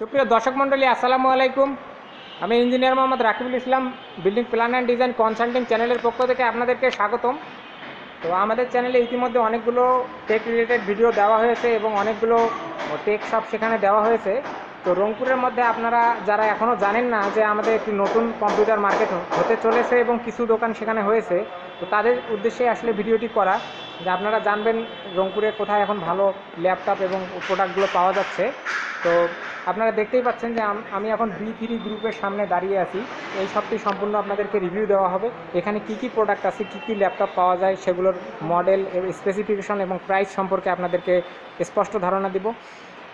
সুপ্রিয় দর্শক মণ্ডলী, আসসালামু আলাইকুম। আমি engineer Mohammad Rakibul Islam, building plan and design consulting চ্যানেলের পক্ষ থেকে আপনাদেরকে স্বাগতম। তো আমাদের চ্যানেলে ইতিমধ্যে অনেকগুলো টেক রিলেটেড ভিডিও দেওয়া হয়েছে এবং অনেকগুলো টেক শপ সেখানে দেওয়া হয়েছে। তো রংপুরের মধ্যে আপনারা যারা এখনও জানেন না যে আমাদের একটি নতুন কম্পিউটার মার্কেট হতে চলেছে এবং কিছু দোকান সেখানে হয়েছে, তো তাদের উদ্দেশ্যে আসলে ভিডিওটি করা, যে আপনারা জানবেন রংপুরে কোথায় এখন ভালো ল্যাপটপ এবং প্রোডাক্টগুলো পাওয়া যাচ্ছে। তো আপনারা দেখতেই পাচ্ছেন যে আমি এখন B3 গ্রুপের সামনে দাঁড়িয়ে আছি। এই সবটি সম্পূর্ণ আপনাদেরকে রিভিউ দেওয়া হবে। এখানে কি কি প্রোডাক্ট আছে, কি কি ল্যাপটপ পাওয়া যায়, সেগুলোর মডেল, স্পেসিফিকেশন এবং প্রাইস সম্পর্কে আপনাদেরকে স্পষ্ট ধারণা দিব।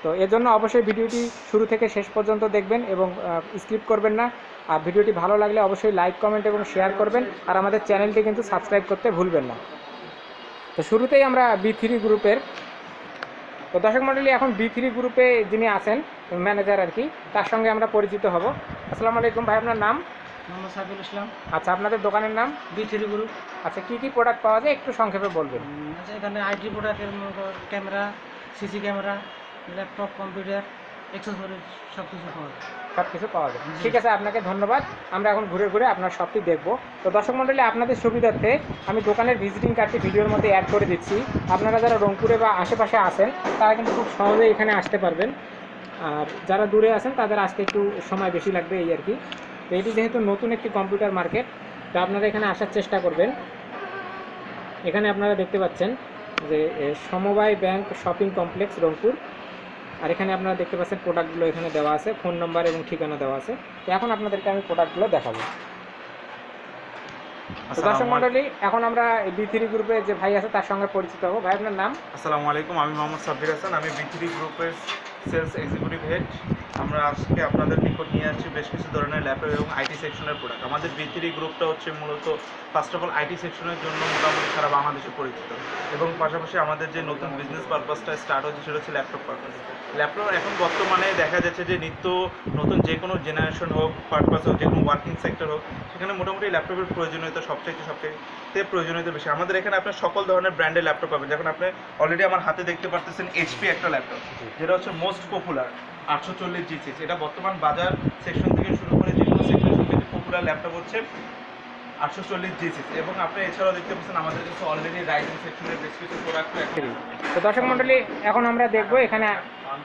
তো এর জন্য অবশ্যই ভিডিওটি শুরু থেকে শেষ পর্যন্ত দেখবেন এবং স্কিপ করবেন না। আর ভিডিওটি ভালো লাগলে অবশ্যই লাইক, কমেন্ট এবং শেয়ার করবেন। আর আমাদের চ্যানেলটি কিন্তু সাবস্ক্রাইব করতে ভুলবেন না। তো শুরুতেই আমরা B3 গ্রুপের, তো দর্শক মণ্ডলী, এখন B3 গ্রুপে যিনি আছেন ম্যানেজার আর কি, তার সঙ্গে আমরা পরিচিত হব। আসসালামু আলাইকুম ভাই, আপনার নাম? মোহাম্মদ সাইফুল ইসলাম। আচ্ছা, আপনাদের দোকানের নাম? B3 group. আচ্ছা, কি কি প্রোডাক্ট পাওয়া যায় একটু সংক্ষেপে বলবেন। আচ্ছা, এখানে আইটি প্রোডাক্টের camera, CC camera, laptop, computer, accessories সব কিছু পাওয়া যায়। সব কিছু পাওয়া যায়, ঠিক আছে, আপনাকে ধন্যবাদ। আমরা এখন ঘুরে ঘুরে আপনার শপটি দেখব। তো দর্শক মণ্ডলী, আপনাদের সুবিধার্থে আমি দোকানের ভিজিটিং কার্ডটি ভিডিওর মধ্যে অ্যাড করে দিচ্ছি। আপনারা যারা রংপুরে বা আশেপাশে আছেন তারা কিন্তু খুব সহজেই এখানে আসতে পারবেন। আর যারা দূরে আছেন তাদের আসতে একটু সময় বেশি লাগবে, এই আর কি। তো এটি যেহেতু নতুন একটি কম্পিউটার মার্কেট, তো আপনারা এখানে আসার চেষ্টা করবেন। এখানে আপনারা দেখতে পাচ্ছেন যে সমবায় ব্যাংক শপিং কমপ্লেক্স রংপুর। আর এখানে আপনারা দেখতে পাচ্ছেন প্রোডাক্টগুলো এখানে দেওয়া আছে, ফোন নাম্বার এবং ঠিকানা দেওয়া আছে। তো এখন আপনাদেরকে আমি প্রোডাক্টগুলো দেখাবো। দর্শক মণ্ডলী, এখন আমরা B3 গ্রুপে যে ভাই আছে তার সঙ্গে পরিচিত হবো। ভাই, আপনার নাম? আসসালামু আলাইকুম, আমি মোহাম্মদ সাব্বির হাসান, আমি B3 গ্রুপের সেলস এক্সিকিউটিভ হেড। আমরা আজকে আপনাদের নিকট নিয়ে আসছি বেশ কিছু ধরনের ল্যাপটপ এবং আইটি সেকশনের প্রোডাক্ট। আমাদের B3 গ্রুপটা হচ্ছে মূলত ফার্স্ট অফ অল আইটি সেকশনের জন্য মোটামুটি সারা বাংলাদেশে পরিচিত, এবং পাশাপাশি আমাদের যে নতুন বিজনেস পারপাসটা স্টার্ট হচ্ছে সেটা হচ্ছে ল্যাপটপ পারপাস। ল্যাপটপ এখন বর্তমানে দেখা যাচ্ছে যে নিত্য নতুন যে কোনো জেনারেশন হোক, পারপাস হোক, যে কোনো ওয়ার্কিং সেক্টর হোক, সেখানে মোটামুটি ল্যাপটপের প্রয়োজনীয়তা সবচেয়ে প্রয়োজনীয়তা বেশি। আমাদের এখানে আপনার সকল ধরনের ব্র্যান্ডের ল্যাপটপ পাবেন। যখন আপনি অলরেডি আমার হাতে দেখতে পারতেছেন HP একটা ল্যাপটপ, যেটা হচ্ছে মোস্ট পপুলার 840G6। এটা বর্তমান বাজার সেকশন থেকে শুরু করে যে কোনো সেকশন সবচেয়ে পপুলার ল্যাপটপ হচ্ছে 840G6। এবং আপনি এছাড়াও দেখতে পাচ্ছেন আমাদের কাছে অলরেডি রাইজিং সেকশনের বেশ কিছু প্রোডাক্ট। তো দর্শক মণ্ডলী, এখন আমরা দেখবো এখানে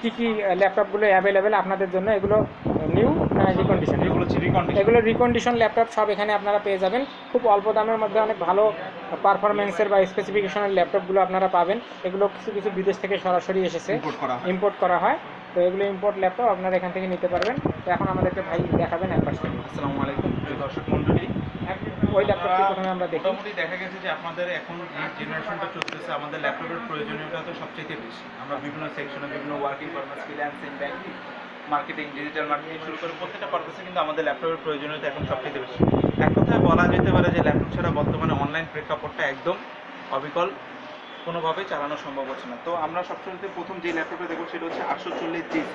কি কি ল্যাপটপগুলো অ্যাভেলেবেল আপনাদের জন্য। এগুলো নিউ না রিকন্ডিশন? এগুলো রিকন্ডিশন ল্যাপটপ সব এখানে আপনারা পেয়ে যাবেন। খুব অল্প দামের মধ্যে অনেক ভালো পারফরমেন্সের বা স্পেসিফিকেশনের ল্যাপটপগুলো আপনারা পাবেন। এগুলো কিছু কিছু বিদেশ থেকে সরাসরি এসেছে, ইম্পোর্ট করা হয়। তো এগুলো ইম্পোর্ট ল্যাপটপ আপনারা এখান থেকে নিতে পারবেন। তো এখন আমাদেরকে ভাই দেখাবেন একবার। আসসালামু আলাইকুম দর্শক মণ্ডলী, ওই ল্যাপটপটি প্রথমে আমরা দেখি। মোটামুটি দেখা গেছে যে আপনাদের এখন যে জেনারেশনটা চলতেছে, আমাদের ল্যাপটপের প্রয়োজনীয়তা তো সবচেয়ে বেশি। আমরা বিভিন্ন সেকশনে বিভিন্ন working purpose, freelancing, banking, marketing, digital marketing শুরু করে প্রত্যেকটা পারপাসে কিন্তু আমাদের ল্যাপটপের প্রয়োজনীয়তা এখন সবচেয়ে বেশি। এক কথায় বলা যেতে পারে যে ল্যাপটপ ছাড়া বর্তমানে অনলাইন প্রেক্ষাপটটা একদম অবিকল, কোনোভাবেই চালানো সম্ভব হচ্ছে না। তো আমরা সবসময় প্রথম যে ল্যাপটপটা দেখবো সেটা হচ্ছে 840G6।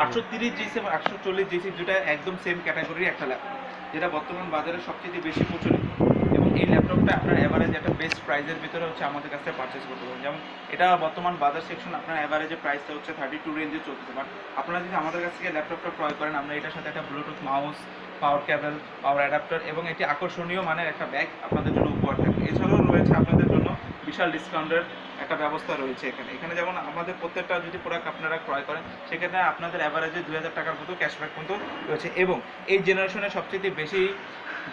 830G6 এবং 840G6 দুটা একদম সেম ক্যাটাগরির একটা ল্যাপটপ, যেটা বর্তমান বাজারে সবচেয়ে বেশি প্রচলিত। এবং এই ল্যাপটপটা আপনার অ্যাভারেজ একটা বেস্ট প্রাইসের ভিতরে হচ্ছে আমাদের কাছে পারচেস করতে পারেন। যেমন এটা বর্তমান বাজার সেকশন আপনার অ্যাভারেজে প্রাইসটা হচ্ছে 32 রেঞ্জে চলতেছে। বাট আপনারা যদি আমাদের কাছ থেকে ল্যাপটপটা ক্রয় করেন, আমরা এটার সাথে একটা ব্লুটুথ মাউস, পাওয়ার কেবল, পাওয়ার অ্যাডাপ্টার এবং একটি আকর্ষণীয় মানের একটা ব্যাগ আপনাদের জন্য উপহার থাকবে। এছাড়াও রয়েছে আপনাদের জন্য বিশাল ডিসকাউন্টের একটা ব্যবস্থা রয়েছে এখানে। যেমন আমাদের প্রত্যেকটা যদি প্রোডাক্ট আপনারা ক্রয় করেন, সেক্ষেত্রে আপনাদের অ্যাভারেজে 2000 টাকার মতো ক্যাশব্যাক কিন্তু রয়েছে। এবং এই জেনারেশনের সবচেয়ে বেশি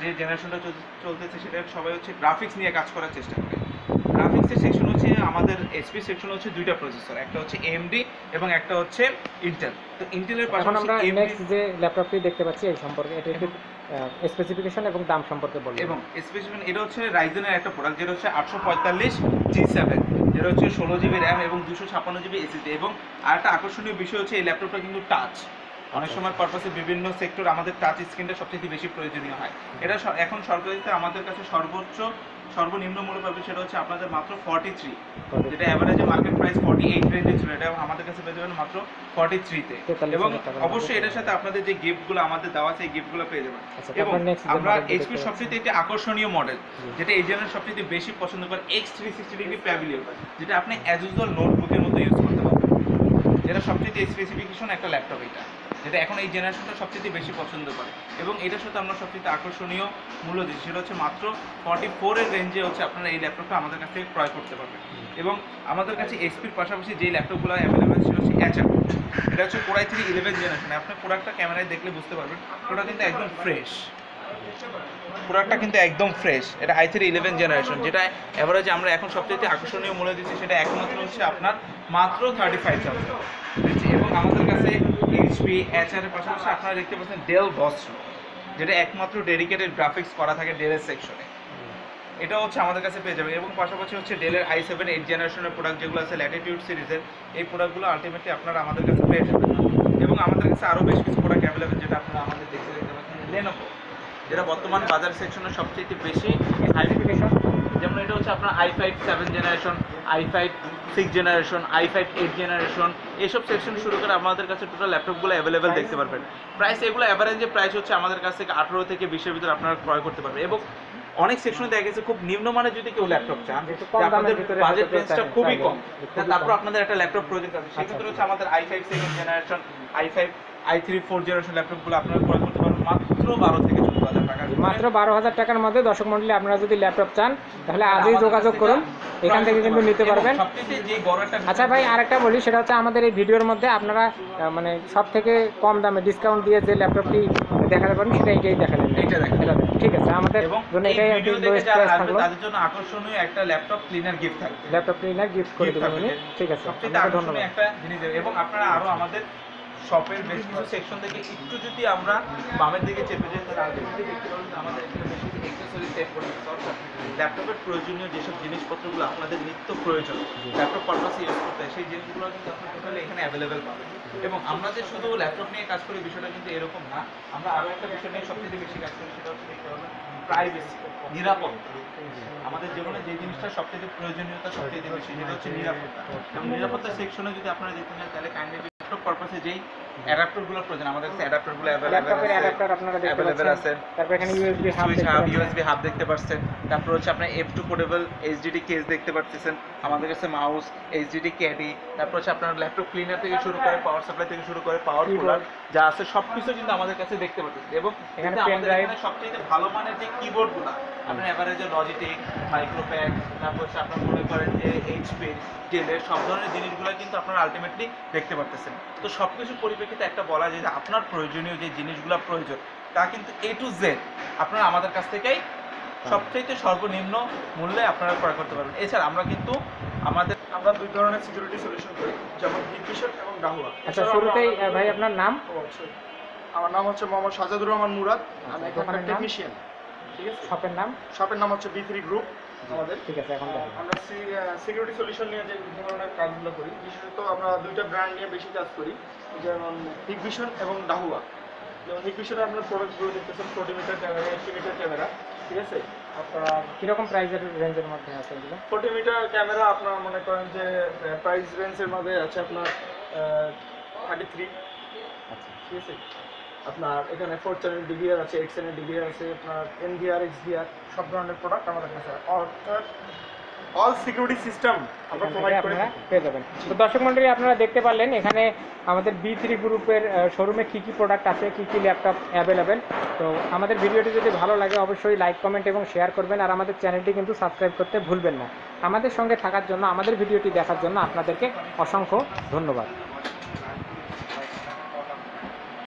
যে জেনারেশনটা চলতেছে, সেটা সবাই হচ্ছে গ্রাফিক্স নিয়ে কাজ করার চেষ্টা করে। গ্রাফিক্সের সেকশন হচ্ছে আমাদের HP সেকশন হচ্ছে দুইটা প্রসেসর, একটা হচ্ছে AMD এবং একটা হচ্ছে ইন্টেল। তো ইন্টেলের পাশাপাশি আমরা নেক্সট যে ল্যাপটপটি দেখতে পাচ্ছি এই সম্পর্কে, এটা একটু স্পেসিফিকেশন এবং দাম সম্পর্কে বলুন। এবং স্পেসিফিকেশন এটা হচ্ছে রাইজেনের একটা প্রোডাক্ট, যেটা হচ্ছে 845G7, যেটা হচ্ছে 16GB র্যাম এবং 256GB SSD। এবং আরেকটা আকর্ষণীয় বিষয় হচ্ছে এই ল্যাপটপটা কিন্তু টাচ। অনেক সময় পারপাসে বিভিন্ন সেক্টর আমাদের টাচ স্ক্রিনটা সবচেয়ে বেশি প্রয়োজনীয় হয়। এটা এখন সরকারিতে আমাদের কাছে সর্বনিম্ন মূল্য পাবে, সেটা হচ্ছে আপনাদের মাত্র 43, যেটা অ্যাভারেজে মার্কেট প্রাইস 48 রেঞ্জে ছিল। এটা আমাদের কাছে পেয়ে যাবেন মাত্র 43-তে। এবং অবশ্যই এটার সাথে আপনাদের যে গিফটগুলো আমাদের দেওয়া আছে, এই গিফটগুলো পেয়ে যাবেন। এবং আমরা HP সবচেয়ে একটি আকর্ষণীয় মডেল, যেটা এই জেনারেশন সবচেয়ে বেশি পছন্দ করে, X360 ডিগ্রি প্যাভিলিয়ন, যেটা আপনি অ্যাজ ইউজুয়াল নোটবুকের মতো ইউজ করতে পারবেন। যেটা সবচেয়ে স্পেসিফিকেশন একটা ল্যাপটপ এটা। যেটা এখন এই জেনারেশনটা সবচেয়ে বেশি পছন্দ করে, এবং এটার সাথে আমরা সবচেয়ে আকর্ষণীয় মূল্য দিচ্ছি, সেটা হচ্ছে মাত্র 44 রেঞ্জে হচ্ছে আপনারা এই ল্যাপটপটা আমাদের কাছ থেকে ক্রয় করতে পারবেন। এবং আমাদের কাছে এসপির পাশাপাশি যেই ল্যাপটপগুলো অ্যাভেলেবেল ছিল হচ্ছে HR, এটা হচ্ছে Core i3 11 জেনারেশন। আপনি প্রোডাক্টটা ক্যামেরায় দেখলে বুঝতে পারবেন প্রোডাক্ট কিন্তু একদম ফ্রেশ, প্রোডাক্টটা কিন্তু একদম ফ্রেশ। এটা i3 11 জেনারেশন, যেটা এভারেজে আমরা এখন সবচেয়ে আকর্ষণীয় মূল্য দিচ্ছি, সেটা একমাত্র হচ্ছে আপনার মাত্র 35,000। এবং আমাদের কাছে HP HR এর পাশাপাশি আপনারা দেখতে পাচ্ছেন ডেল বস্ট্রো, যেটা একমাত্র ডেডিকেটেড গ্রাফিক্স করা থাকে ডেলের সেকশনে, এটা হচ্ছে আমাদের কাছে পেয়ে যাবে। এবং পাশাপাশি হচ্ছে ডেলের i7 8 জেনারেশনের প্রোডাক্ট যেগুলো আছে ল্যাটিটিউড সিরিজের, এই প্রোডাক্টগুলো আলটিমেটলি আপনারা আমাদের কাছে পেয়ে যাবেন। এবং আমাদের কাছে আরও বেশ কিছু প্রোডাক্ট অ্যাভেলেবেল, যেটা আপনারা আমাদের দেখতে পাচ্ছেন Lenovo, যেটা বর্তমান বাজার সেকশনে সবচেয়ে বেশি হাইফিকেশন। যেমন এটা হচ্ছে আপনার i5 7 generation, i5 6 generation, i5 8 generation, এইসব সেকশন শুরু করে আমাদের কাছে টোটাল ল্যাপটপগুলো অ্যাভেলেবেল দেখতে পারবেন। প্রাইস এগুলো অ্যাভারেজে প্রাইস হচ্ছে আমাদের কাছ থেকে 18 থেকে 20-এর ভিতরে আপনারা ক্রয় করতে পারবেন। এবং অনেক সেকশনে দেখা গেছে খুব নিম্নমানের যদি কেউ ল্যাপটপ চান, আপনাদের বাজেট রেঞ্জটা খুবই কম, তারপর আপনাদের একটা ল্যাপটপ প্রয়োজন হবে, সেক্ষেত্রে হচ্ছে আমাদের i5 7 generation, i5 i3 4 generation ল্যাপটপগুলো আপনারা ক্রয় করতে পারবেন মাত্র 12 থেকে 14,000 টাকা। মাত্র 12,000 টাকার মধ্যে দর্শক মন্ডলী আপনারা যদি ল্যাপটপ চান তাহলে আজই যোগাযোগ করুন, এখান থেকে কিন্তু নিতে পারবেন। আচ্ছা ভাই, আরেকটা বলি, সেটা হচ্ছে আমাদের এই ভিডিওর মধ্যে আপনারা মানে সব থেকে কম দামে ডিসকাউন্ট দিয়ে যে ল্যাপটপটি দেখাতে পারেন সেটা এইটাই দেখালেন। ঠিক আছে, আমাদের জন্য এটাই একটু লোয়েস্ট প্রাইস থাকলো। তাদের জন্য আকর্ষণীয় একটা ল্যাপটপ ক্লিনার গিফট থাকবে, ল্যাপটপ ক্লিনার গিফট করে দেবেন উনি। ঠিক আছে, সবচেয়ে আকর্ষণীয় একটা জিনিস দেবে। এবং আপনারা আরো আমাদের শপের বেশ কিছু সেকশন থেকে একটু যদি আমরা বামের দিকে চেপে যাই, তাহলে আলটিমেটলি দেখতে পাবেন আমাদের এখানে বেশ কিছু অ্যাক্সেসরি সেট করে দিচ্ছে, অর্থাৎ ল্যাপটপের প্রয়োজনীয় যেসব জিনিসপত্রগুলো আপনাদের নিত্য প্রয়োজন ল্যাপটপ পারপাসে ইউজ করতে হয়, সেই জিনিসগুলো কিন্তু আপনারা টোটালি এখানে অ্যাভেলেবেল পাবেন। এবং আমরা যে শুধু ল্যাপটপ নিয়ে কাজ করি বিষয়টা কিন্তু এরকম না, আমরা আরও একটা বিষয় নিয়ে সবচেয়ে বেশি কাজ করি, সেটা হচ্ছে দেখতে পাবেন প্রাইভেসি, নিরাপত্তা। আমাদের জীবনে যে জিনিসটা সবচেয়ে প্রয়োজনীয়তা সবচেয়ে বেশি, সেটা হচ্ছে নিরাপত্তা। এবং নিরাপত্তা সেকশনে যদি আপনারা দেখতে চান, তাহলে কাইন্ডলি ল্যাপটপ পারপাসে যেই অ্যাডাপ্টারগুলো প্রয়োজন, আমাদের কাছে অ্যাডাপ্টারগুলো ল্যাপটপের অ্যাডাপ্টার আপনারা দেখতে পাচ্ছেন। তারপর এখানে ইউএসবি হাব দেখতে পাচ্ছেন। তারপর হচ্ছে আপনার F2 পোর্টেবল এইচডিডি কেস দেখতে পাচ্ছেন। আমাদের কাছে মাউস, এইচডিডি ক্যাডি, তারপর হচ্ছে আপনার ল্যাপটপ ক্লিনার থেকে শুরু করে পাওয়ার সাপ্লাই থেকে শুরু করে পাওয়ার কুলার যা আছে সবকিছু কিন্তু আমাদের কাছে দেখতে পাচ্ছেন। এবং এখানে আমাদের এখানে সবচেয়ে ভালো মানের যে কিবোর্ডগুলো, আপনার এভারেজে লজিটেক, মাইক্রোপ্যাড, তারপর হচ্ছে আপনার মনে করেন যে এইচপি, ডেলের সব ধরনের জিনিসগুলো কিন্তু আপনারা আলটিমেটলি দেখতে পারতেছেন। তো সব কিছুর পরিপ্রেক্ষিতে একটা বলা যায় যে আপনার প্রয়োজনীয় যে জিনিসগুলো প্রয়োজন তা কিন্তু A to Z আপনারা আমাদের কাছ থেকেই সবচেয়ে সর্বনিম্ন মূল্যে আপনারা ক্রয় করতে পারবেন। এছাড়া আমরা কিন্তু আমরা দুই ধরনের সিকিউরিটি সলিউশন করি, যেমন হিগভিশন এবং ডাহুয়া। আচ্ছা, শুরুতেই ভাই আপনার নাম? আমার নাম হচ্ছে মোহাম্মদ সাজাদুর রহমান মুরাদ, আমি এখানকার টেকনিশিয়ান। ঠিক আছে, শপের নাম? শপের নাম হচ্ছে B3 গ্রুপ আমাদের। ঠিক আছে, এখন আমরা সিকিউরিটি সলিউশন নিয়ে যে ধরনের কাজগুলো করি, বিশেষত আমরা দুইটা ব্র্যান্ড নিয়ে বেশি কাজ করি, যেমন হিগভিশন এবং ডাহুয়া। যেমন হিগভিশনে আপনার প্রোডাক্টগুলো দেখতেছেন 40 মিটার ক্যামেরা, 80 মিটার ক্যামেরা। ঠিক আছে, আপনার কিরকম প্রাইসের রেঞ্জের মধ্যে আছে এগুলো? 40 মিটার ক্যামেরা আপনার মনে করেন যে প্রাইস রেঞ্জের মধ্যে আছে আপনার 33। আচ্ছা, ঠিক আছে, আপনার এখানে 4 চ্যানেল ডিভিআর আছে, 8 চ্যানেল ডিভিআর আছে, আপনার এনভিআর, এক্সভিআর সব ধরনের প্রোডাক্ট আমাদের কাছে অর্থাৎ অল সিকিউরিটি সিস্টেম আমরা প্রোভাইড করে পেয়ে যাবেন। তো দর্শক মণ্ডলী, আপনারা দেখতে পারলেন এখানে আমাদের B3 গ্রুপের শোরুমে কী কী প্রোডাক্ট আছে, কী কী ল্যাপটপ অ্যাভেলেবেল। তো আমাদের ভিডিওটি যদি ভালো লাগে অবশ্যই লাইক, কমেন্ট এবং শেয়ার করবেন, আর আমাদের চ্যানেলটি কিন্তু সাবস্ক্রাইব করতে ভুলবেন না। আমাদের সঙ্গে থাকার জন্য, আমাদের ভিডিওটি দেখার জন্য আপনাদেরকে অসংখ্য ধন্যবাদ।